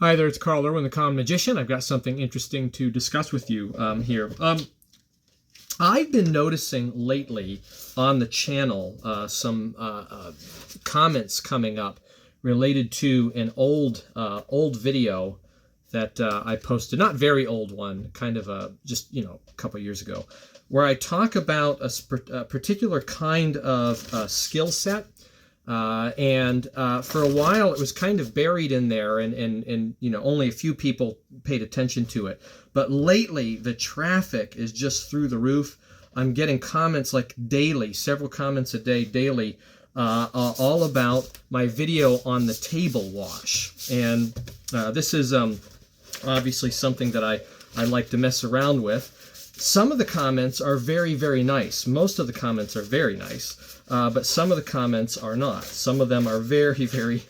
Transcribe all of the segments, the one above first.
Hi there, it's Carl Irwin, the Common Magician. I've got something interesting to discuss with you here. I've been noticing lately on the channel some comments coming up related to an old video that I posted, not very old one, kind of just a couple years ago, where I talk about a particular kind of skill set. And for a while it was kind of buried in there, and only a few people paid attention to it. But lately the traffic is just through the roof. I'm getting comments like daily, several comments a day daily, all about my video on the table wash. And this is obviously something that I like to mess around with. Some of the comments are very, very nice. Most of the comments are very nice. But some of the comments are not. Some of them are very, very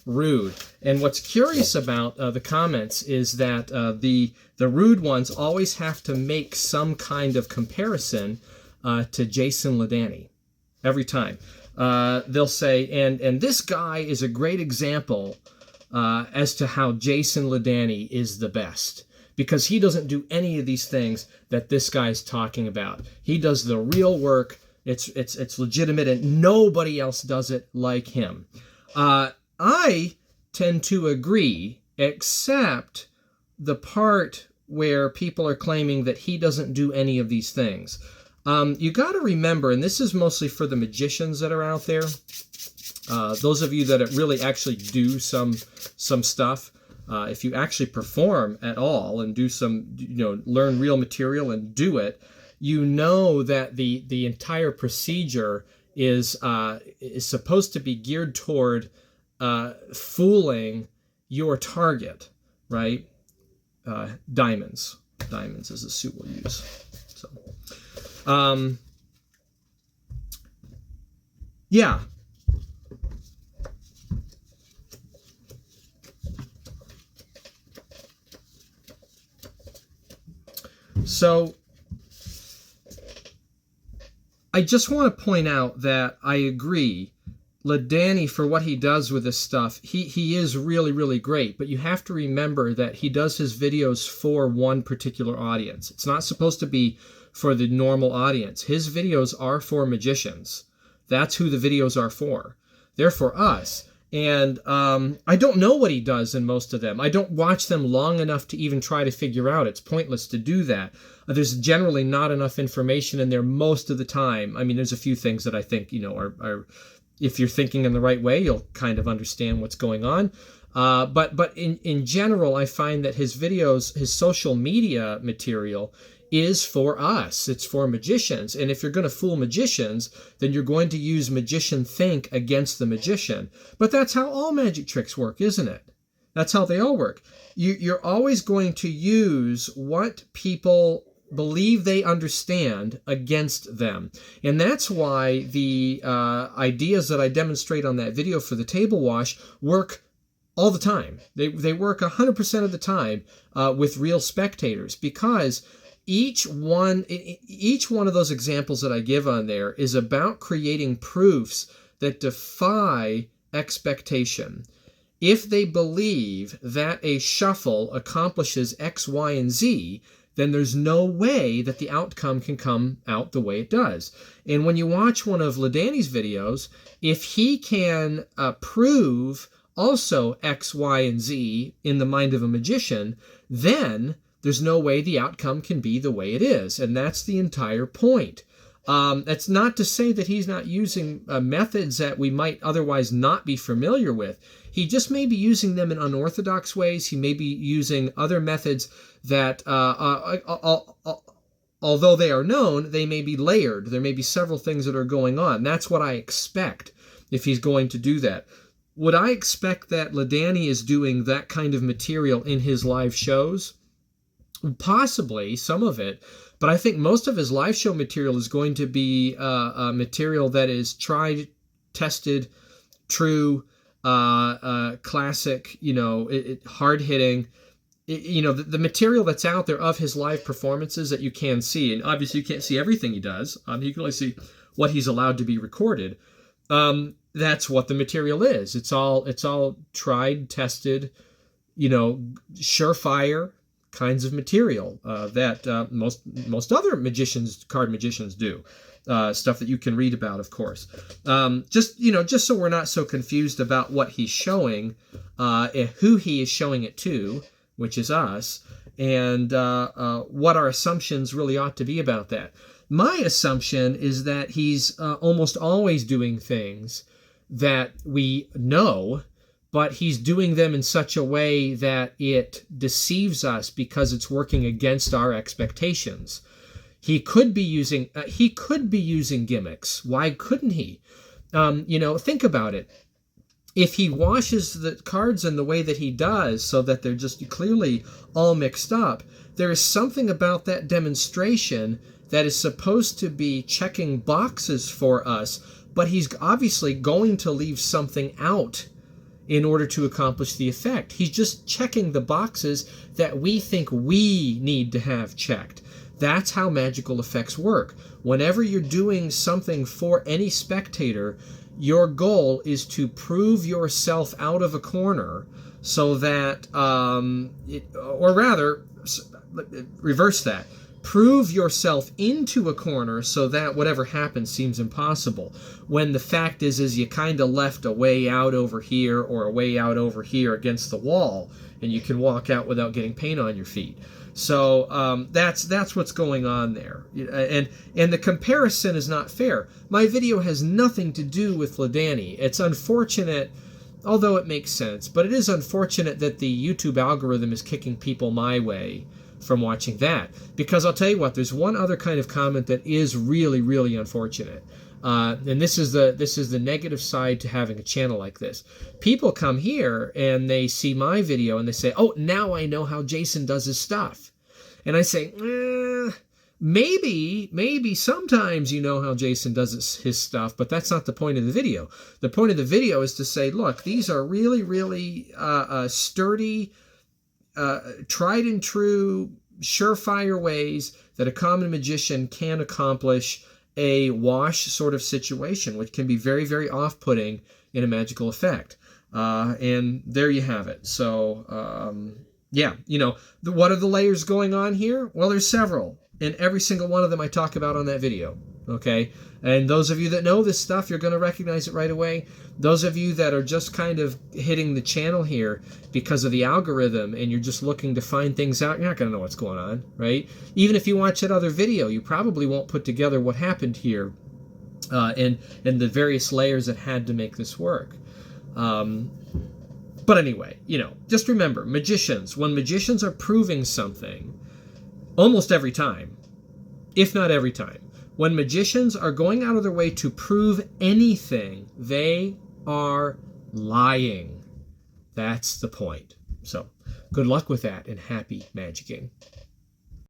rude. And what's curious about the comments is that the rude ones always have to make some kind of comparison to Jason Ladanye every time. They'll say, and this guy is a great example as to how Jason Ladanye is the best, because he doesn't do any of these things that this guy's talking about. He does the real work. It's legitimate, and nobody else does it like him. I tend to agree, except the part where people are claiming that he doesn't do any of these things. You got to remember, and this is mostly for the magicians that are out there, those of you that really actually do some stuff. If you actually perform at all and do some, learn real material and do it, you know that the entire procedure is supposed to be geared toward fooling your target, right? Diamonds is the suit we'll use. So, yeah. So I just want to point out that I agree, Ladanye, for what he does with this stuff, he is really, really great. But you have to remember that he does his videos for one particular audience. It's not supposed to be for the normal audience. His videos are for magicians. That's who the videos are for. They're for us. And I don't know what he does in most of them. I don't watch them long enough to even try to figure out. It's pointless to do that. There's generally not enough information in there most of the time. I mean, there's a few things that I think, are if you're thinking in the right way, you'll kind of understand what's going on. But in general, I find that his videos, his social media material, is for us. It's for magicians. And if you're going to fool magicians, then you're going to use magician think against the magician. But that's how all magic tricks work, isn't it? That's how they all work. You're always going to use what people believe they understand against them. And that's why the ideas that I demonstrate on that video for the table wash work all the time. They work 100% of the time with real spectators, because each one of those examples that I give on there is about creating proofs that defy expectation. If they believe that a shuffle accomplishes X, Y, and Z, then there's no way that the outcome can come out the way it does. And when you watch one of Ladanye's videos, if he can prove also X, Y, and Z in the mind of a magician, then there's no way the outcome can be the way it is. And that's the entire point. That's not to say that he's not using methods that we might otherwise not be familiar with. He just may be using them in unorthodox ways. He may be using other methods that, although they are known, they may be layered. There may be several things that are going on. That's what I expect if he's going to do that. Would I expect that Ladanye is doing that kind of material in his live shows? Possibly, some of it. But I think most of his live show material is going to be material that is tried, tested, true, classic, hard-hitting. The material that's out there of his live performances that you can see. And obviously you can't see everything he does. You can only see what he's allowed to be recorded. That's what the material is. It's all tried, tested, surefire kinds of material that most other card magicians do. Stuff that you can read about, of course. Just so we're not so confused about what he's showing, who he is showing it to, which is us, and what our assumptions really ought to be about that. My assumption is that he's almost always doing things that we know, but he's doing them in such a way that it deceives us because it's working against our expectations. He could be using gimmicks. Why couldn't he? Think about it. If he washes the cards in the way that he does, so that they're just clearly all mixed up, there is something about that demonstration that is supposed to be checking boxes for us, but he's obviously going to leave something out in order to accomplish the effect. He's just checking the boxes that we think we need to have checked. That's how magical effects work. Whenever you're doing something for any spectator, your goal is to prove yourself out of a corner so that, or rather, reverse that. Prove yourself into a corner so that whatever happens seems impossible. When the fact is you kind of left a way out over here or a way out over here against the wall, and you can walk out without getting paint on your feet. So that's what's going on there, and the comparison is not fair. My video has nothing to do with Ladanye. It's unfortunate, although it makes sense, but it is unfortunate that the YouTube algorithm is kicking people my way from watching that. Because I'll tell you what, there's one other kind of comment that is really, really unfortunate. And this is the negative side to having a channel like this. People come here and they see my video and they say, "Oh, now I know how Jason does his stuff." And I say, maybe sometimes you know how Jason does his stuff, but that's not the point of the video. The point of the video is to say, look, these are really, really sturdy, tried and true, surefire ways that a common magician can accomplish a wash sort of situation, which can be very, very off-putting in a magical effect. And there you have it. So, what are the layers going on here? Well, there's several, and every single one of them I talk about on that video. Okay, and those of you that know this stuff, you're going to recognize it right away. Those of you that are just kind of hitting the channel here because of the algorithm and you're just looking to find things out, you're not going to know what's going on, right? Even if you watch that other video, you probably won't put together what happened here and the various layers that had to make this work. But anyway, just remember, magicians, when magicians are proving something, almost every time, if not every time, when magicians are going out of their way to prove anything, they are lying. That's the point. So, good luck with that and happy magicking.